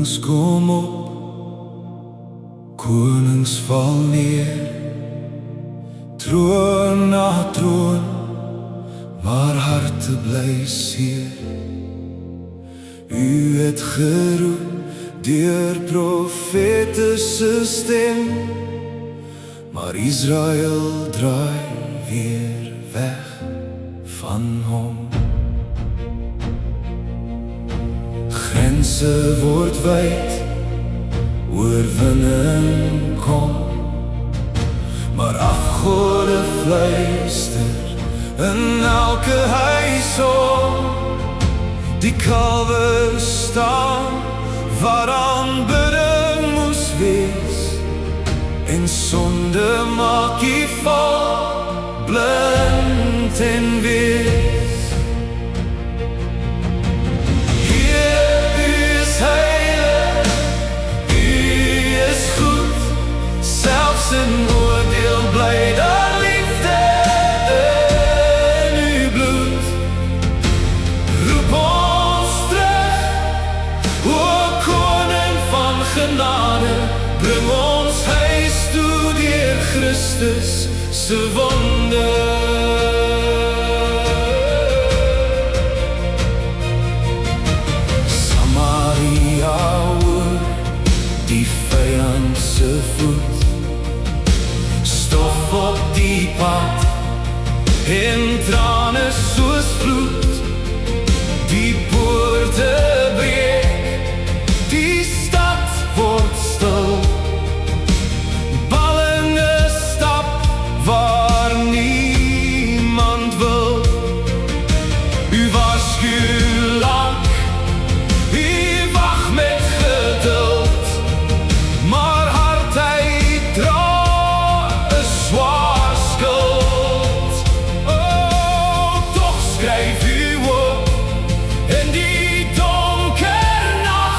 Konings kom op, konings val neer, troon na troon, maar harte bly seer. U het geroep deur profete se stem, maar Israel draai weer weg van hom. Grense word wyd, oorwinning kom, maar afgode fluister in elke huis om. Die kalwe staan waar aanbidding moes wees, en sonde maak U val, blind en wees. Heer, U is heilig, U is goed, selfs in oordeel bly daar liefde in U bloed. Roep ons terug, o Koning van genade, bring ons huis toe deur Christus se wonde. Samaria hoor die vyand se voet, stof op die pad en trane soos vloed. Die poorte breek, die stad word stil, ballinge stap waar niemand wil. U waarsku lank, U wag met geduld, maar hardheid dra 'n swaar skuld. O, tog skryf U op in die donker nag,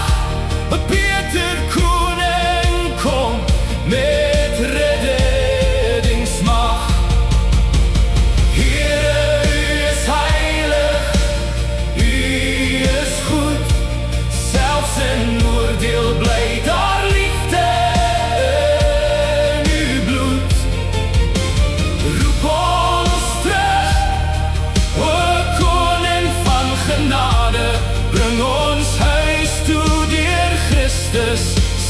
'n beter koning kom met reddingsmag. Here, U is heilig, U is goed, selfs in oordeel bly daar liefde in U bloed. Roep ons terug, o Koning van genade, bring ons huis toe deur Christus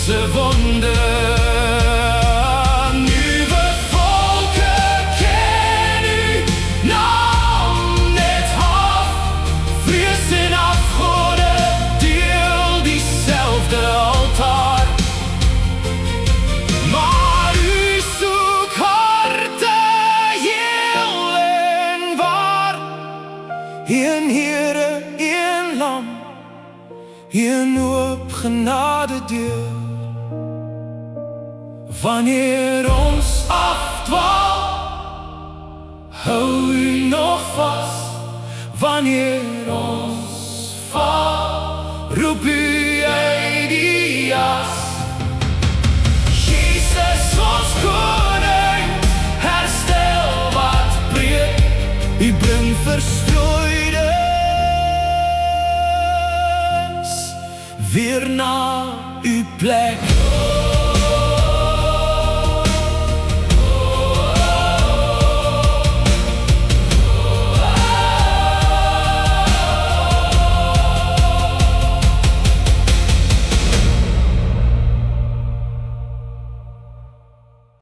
se wonde. Nuwe volke ken U naam net half, vrees en afgode deel dieselfde altaar. Maar U soek harte heel en waar, een Here, een Lam, een oop genade deur. Wanneer ons afdwaal, hou U nog vas. Wanneer ons val, roep U uit die as. Jesus ons koning, herstel wat breek, U bring verstrooides weer na U plek.